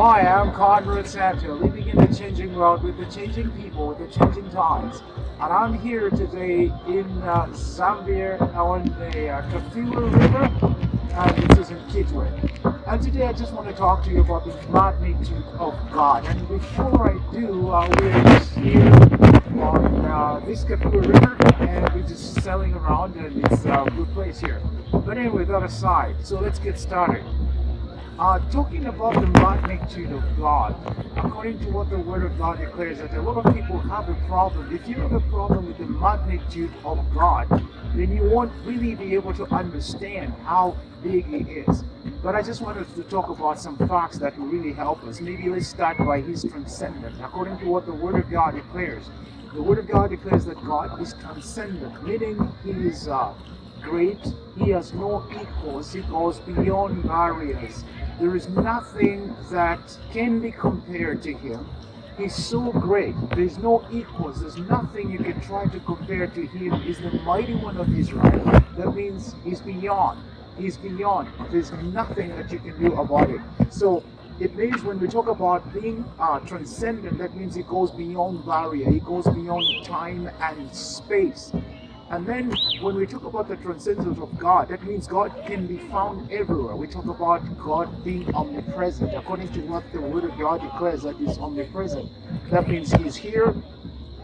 Hi, I'm Conrad Santa, living in the changing world with the changing people, with the changing times. And I'm here today in Zambia on the Kafua River, and this is in Kitwe. And today I just want to talk to you about the magnitude of God. And before I do, we're just here on this Kafua River, and we're just sailing around, and it's a good place here. But anyway, that aside, so let's get started. Talking about the magnitude of God, according to what the Word of God declares, that a lot of people have a problem. If you have a problem with the magnitude of God, then you won't really be able to understand how big He is. But I just wanted to talk about some facts that will really help us. Maybe let's start by His transcendent. According to what the Word of God declares, the Word of God declares that God is transcendent, meaning He is great. He has no equals. He goes beyond barriers. There is nothing that can be compared to Him. He's so great. There's no equals. There's nothing you can try to compare to Him. He's the mighty one of Israel. That means He's beyond. He's beyond. There's nothing that you can do about it. So it means when we talk about being transcendent, that means He goes beyond barrier. He goes beyond time and space. And then when we talk about the transcendence of God, that means God can be found everywhere. We talk about God being omnipresent. According to what the Word of God declares, that He's omnipresent. That means He's here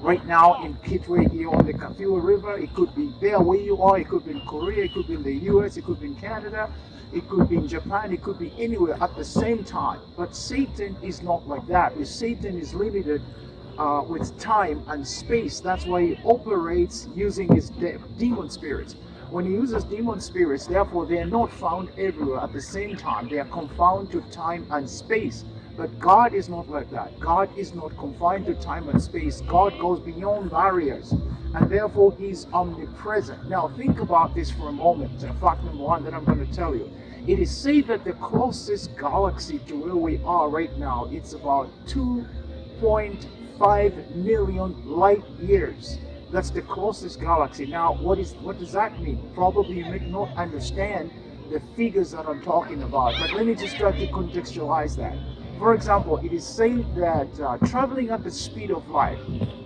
right now in Kitwe, here on the Kafua River. It could be there where you are. It could be in Korea. It could be in the US. It could be in Canada. It could be in Japan. It could be anywhere at the same time. But Satan is not like that. If Satan is limited with time and space. That's why he operates using his demon spirits. When he uses demon spirits, therefore, they are not found everywhere at the same time. They are confined to time and space. But God is not like that. God is not confined to time and space. God goes beyond barriers, and therefore He's omnipresent. Now, think about this for a moment. Fact number one that I'm going to tell you. It is said that the closest galaxy to where we are right now, it's about 2.5 million light years. That's the closest galaxy. Now, what does that mean? Probably you may not understand the figures that I'm talking about, but let me just try to contextualize that. For example, it is said that traveling at the speed of light,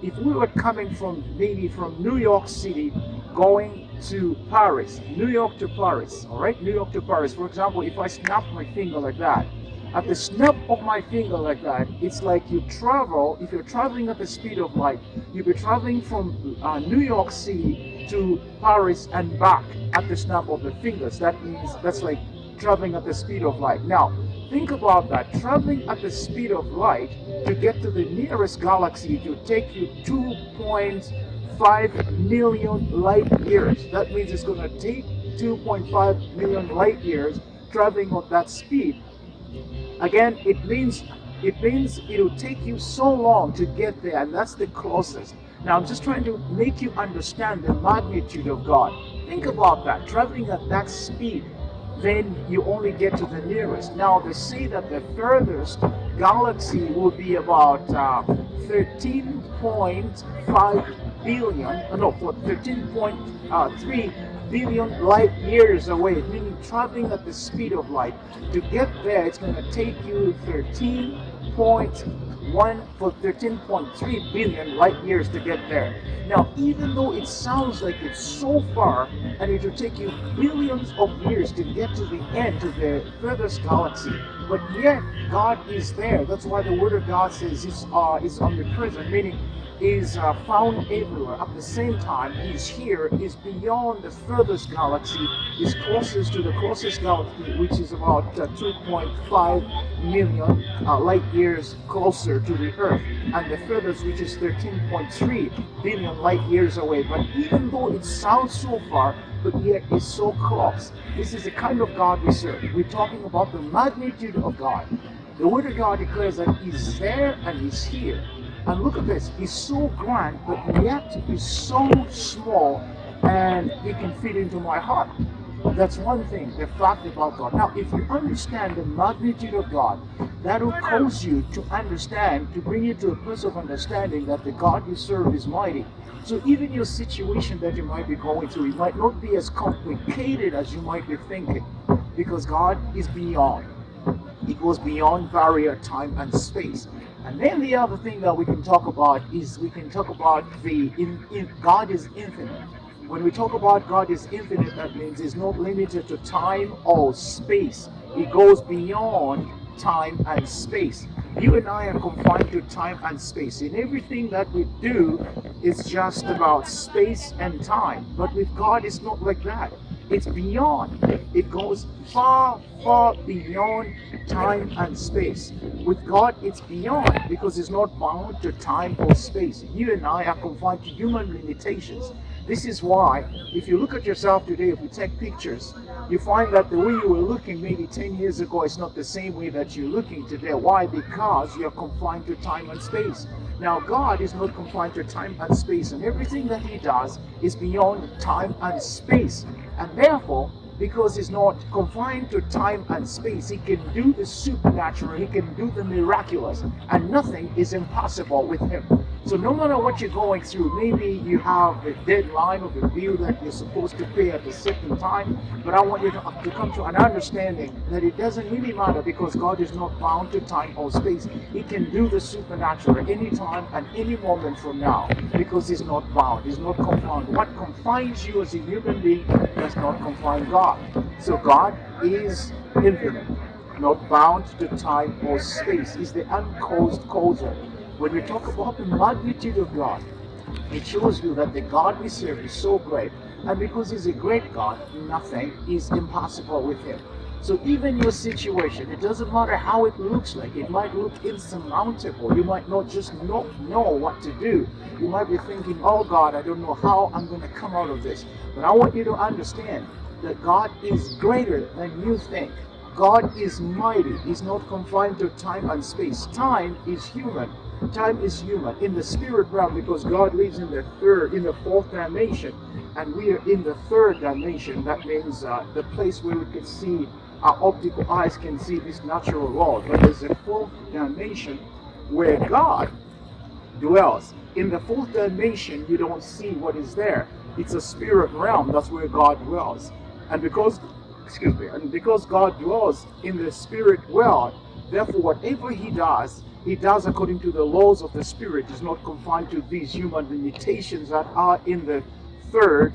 if we were coming from maybe from New York City going to Paris, New York to Paris, all right, New York to Paris, for example, if I snap my finger like that, at the snap of my finger like that, it's like you travel, if you're traveling at the speed of light, you'll be traveling from New York City to Paris and back at the snap of the fingers. That means that's like traveling at the speed of light. Now, think about that. Traveling at the speed of light to get to the nearest galaxy, it will take you 2.5 million light years. That means it's going to take 2.5 million light years traveling at that speed. Again, it means it'll take you so long to get there, and that's the closest. Now, I'm just trying to make you understand the magnitude of God. Think about that. Traveling at that speed, then you only get to the nearest. Now, they say that the furthest galaxy will be about 13.5 billion, no, 13.3 billion light years away, meaning traveling at the speed of light. To get there, it's going to take you 13.3 billion light years to get there. Now, even though it sounds like it's so far, and it will take you billions of years to get to the end, to the furthest galaxy, but yet God is there. That's why the Word of God says is omnipresent, meaning is found everywhere. At the same time, He's here, is beyond the furthest galaxy, is closest to the closest galaxy, which is about 2.5 million light years closer to the Earth, and the furthest, which is 13.3 billion light years away. But even though it sounds so far, but yet it's so close. This is the kind of God we serve. We're talking about the magnitude of God. The Word of God declares that He's there and He's here. And look at this, He's so grand, but yet He's so small, and He can fit into my heart. That's one thing, the fact about God. Now, if you understand the magnitude of God, that will cause you to understand, to bring you to a place of understanding that the God you serve is mighty. So even your situation that you might be going through, it might not be as complicated as you might be thinking, because God is beyond. It goes beyond barrier, time, and space. And then the other thing that we can talk about is we can talk about God is infinite. When we talk about God is infinite, that means it's not limited to time or space. It goes beyond time and space. You and I are confined to time and space. In everything that we do, it's just about space and time. But with God, it's not like that. It's beyond. It goes far, far beyond time and space. With God, it's beyond because it's not bound to time or space. You and I are confined to human limitations. This is why, if you look at yourself today, if you take pictures, you find that the way you were looking maybe 10 years ago is not the same way that you're looking today. Why? Because you're confined to time and space. Now, God is not confined to time and space, and everything that He does is beyond time and space. And therefore, because He's not confined to time and space, He can do the supernatural, He can do the miraculous, and nothing is impossible with Him. So no matter what you're going through, maybe you have a deadline of a bill that you're supposed to pay at a certain time, but I want you to come to an understanding that it doesn't really matter because God is not bound to time or space. He can do the supernatural at any time and any moment from now because He's not bound, He's not confined. What confines you as a human being does not confine God. So God is infinite, not bound to time or space. He's the uncaused causer. When we talk about the magnitude of God, it shows you that the God we serve is so great. And because He's a great God, nothing is impossible with Him. So even your situation, it doesn't matter how it looks like. It might look insurmountable. You might not just know what to do. You might be thinking, oh God, I don't know how I'm going to come out of this. But I want you to understand that God is greater than you think. God is mighty. He's not confined to time and space. Time is human. Time is human in the spirit realm because God lives in the fourth dimension, and we are in the third dimension. That means the place where we can see, our optical eyes can see this natural world. But there's a fourth dimension where God dwells. In the fourth dimension, you don't see what is there. It's a spirit realm. That's where God dwells. And because God dwells in the spirit world, therefore whatever He does according to the laws of the Spirit. Is not confined to these human limitations that are in the third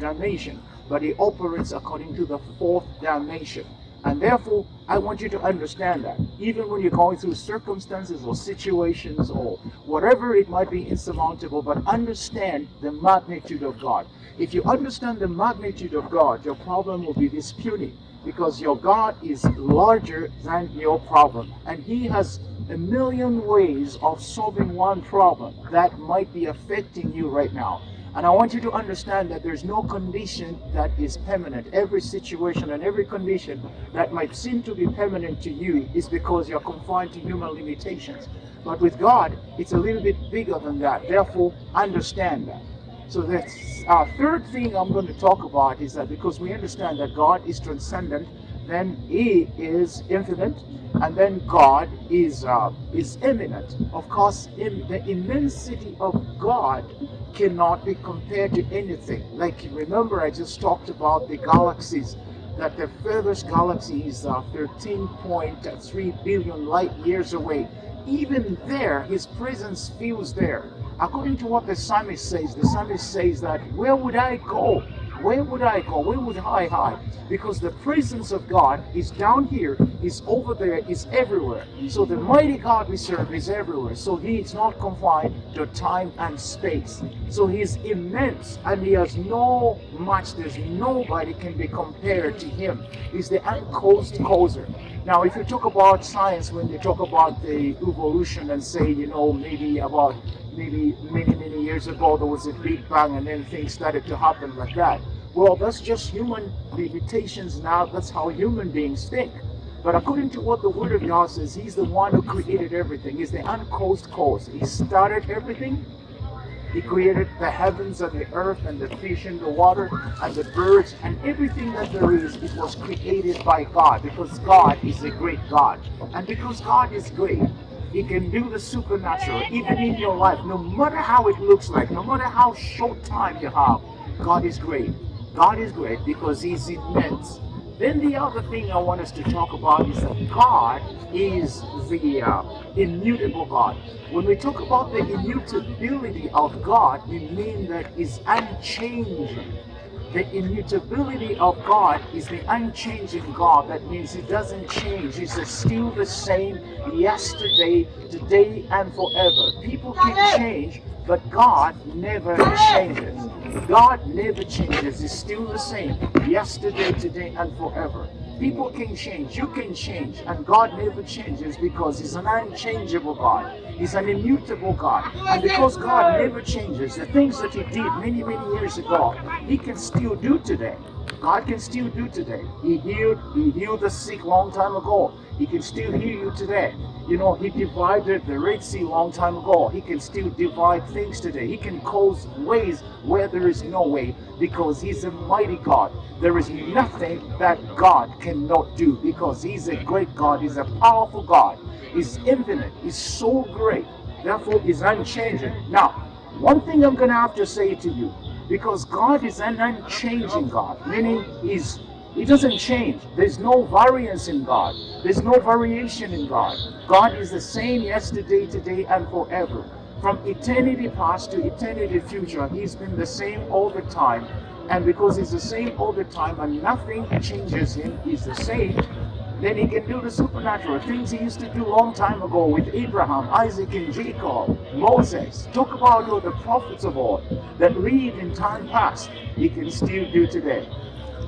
dimension, but He operates according to the fourth dimension. And therefore, I want you to understand that even when you're going through circumstances or situations or whatever it might be insurmountable, but understand the magnitude of God. If you understand the magnitude of God, your problem will be disputed because your God is larger than your problem, and He has a million ways of solving one problem that might be affecting you right now. And I want you to understand that there's no condition that is permanent. Every situation and every condition that might seem to be permanent to you is because you're confined to human limitations. But with God, it's a little bit bigger than that. Therefore, understand that. So that's our third thing I'm going to talk about, is that because we understand that God is transcendent, then He is infinite, and then God is immanent. Of course, the immensity of God cannot be compared to anything. Like, remember, I just talked about the galaxies, that the furthest galaxy is 13.3 billion light years away. Even there, His presence feels there. According to what the psalmist says that, where would I go? Where would I go? Where would I hide? Because the presence of God is down here, is over there, is everywhere. So the mighty God we serve is everywhere. So He is not confined to time and space. So He is immense, and He has no match. There's nobody can be compared to Him. He's the uncaused causer. Now, if you talk about science, when they talk about the evolution and say, maybe many years ago there was a big bang and then things started to happen like that. Well, that's just human limitations now. That's how human beings think. But according to what the Word of God says, He's the one who created everything. He's the uncaused cause. He started everything. He created the heavens and the earth and the fish in the water and the birds and everything that there is. It was created by God, because God is a great God. And because God is great, He can do the supernatural even in your life. No matter how it looks like, no matter how short time you have, God is great. God is great because He's immense. Then the other thing I want us to talk about is that God is the immutable God. When we talk about the immutability of God, we mean that it's unchanging. The immutability of God is the unchanging God. That means He doesn't change. He's still the same yesterday, today, and forever. People can change, but God never changes. God never changes. He's still the same yesterday, today, and forever. People can change, you can change, and God never changes because He's an unchangeable God. He's an immutable God. And because God never changes, the things that He did many, many years ago, He can still do today. God can still do today. He healed the sick long time ago. He can still heal you today. You know, He divided the Red Sea long time ago. He can still divide things today. He can cause ways where there is no way because He's a mighty God. There is nothing that God cannot do because He's a great God. He's a powerful God. He's infinite. He's so great. Therefore, He's unchanging. Now, one thing I'm going to have to say to you, because God is an unchanging God, meaning He doesn't change. There's no variance in God. There's no variation in God. God is the same yesterday, today, and forever. From eternity past to eternity future, He's been the same all the time. And because He's the same all the time and nothing changes Him, He's the same, then He can do the supernatural things He used to do long time ago with Abraham, Isaac, and Jacob, Moses. Talk about all the prophets of old that lived in time past. He can still do today.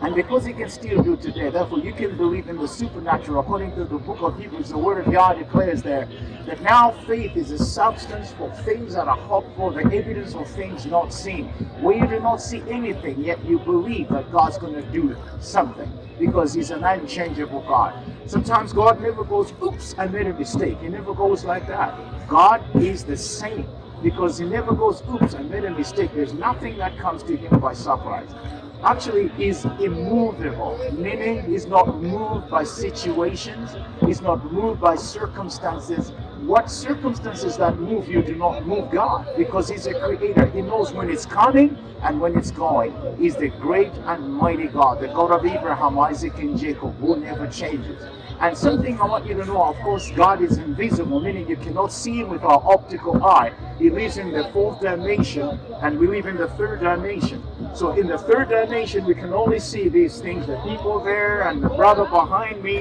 And because He can still do today, therefore you can believe in the supernatural. According to the book of Hebrews, the Word of God declares there that now faith is a substance for things that are hoped for, the evidence of things not seen. Where you do not see anything, yet you believe that God's going to do something because He's an unchangeable God. Sometimes God never goes, oops, I made a mistake. He never goes like that. God is the same because He never goes, oops, I made a mistake. There's nothing that comes to Him by surprise. Actually, He's immovable, meaning He's not moved by situations, He's not moved by circumstances. What circumstances that move you do not move God, because He's a creator. He knows when it's coming and when it's going. He's the great and mighty God, the God of Abraham, Isaac, and Jacob, who never changes. And something I want you to know, of course, God is invisible, meaning you cannot see Him with our optical eye. He lives in the fourth dimension, and we live in the third dimension. So in the third dimension, we can only see these things, the people there, and the brother behind me,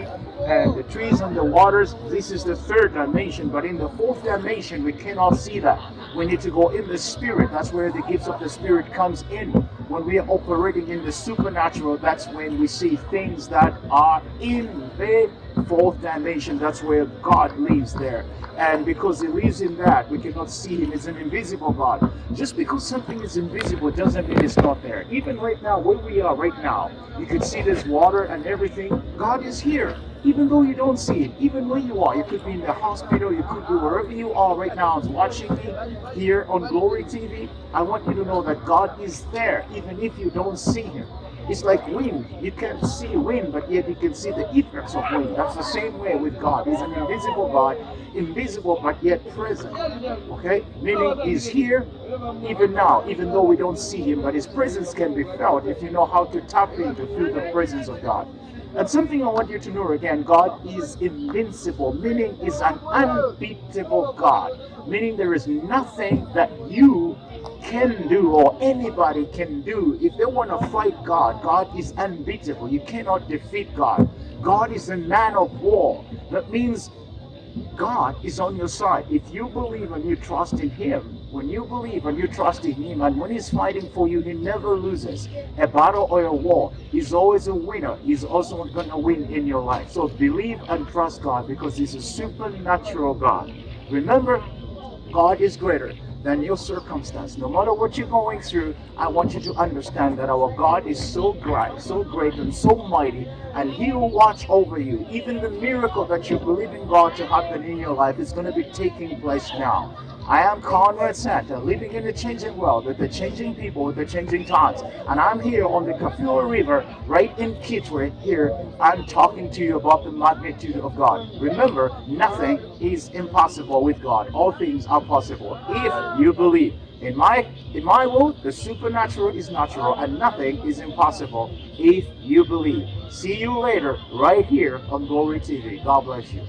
and the trees and the waters. This is the third dimension. But in the fourth dimension, we cannot see that. We need to go in the Spirit. That's where the gifts of the Spirit comes in. When we are operating in the supernatural, that's when we see things that are in the fourth dimension. That's where God lives there. And because He lives in that, we cannot see Him. He's an invisible God. Just because something is invisible doesn't mean it's not there. Even right now, where we are right now, you can see this water and everything. God is here. Even though you don't see it, even where you are, you could be in the hospital, you could be wherever you are right now watching me here on Glory TV. I want you to know that God is there, even if you don't see Him. It's like wind. You can't see wind, but yet you can see the effects of wind. That's the same way with God. He's an invisible God, invisible but yet present. Okay? Meaning He's here even now, even though we don't see Him, but His presence can be felt if you know how to tap in to feel the presence of God. And something I want you to know again, God is invincible, meaning He's an unbeatable God, meaning there is nothing that you can do or anybody can do. If they want to fight God, God is unbeatable. You cannot defeat God. God is a man of war. That means God is on your side. If you believe and you trust in Him, when you believe and you trust in Him, and when He's fighting for you, He never loses a battle or a war. He's always a winner. He's also going to win in your life. So believe and trust God, because He's a supernatural God. Remember, God is greater than your circumstance. No matter what you're going through, I want you to understand that our God is so great and so mighty, and He will watch over you. Even the miracle that you believe in God to happen in your life is going to be taking place now. I am Conrad Santa, living in a changing world with the changing people, with the changing times. And I'm here on the Kafua River, right in Kitwe. Here, I'm talking to you about the magnitude of God. Remember, nothing is impossible with God. All things are possible if you believe. In my world, the supernatural is natural and nothing is impossible if you believe. See you later right here on Glory TV. God bless you.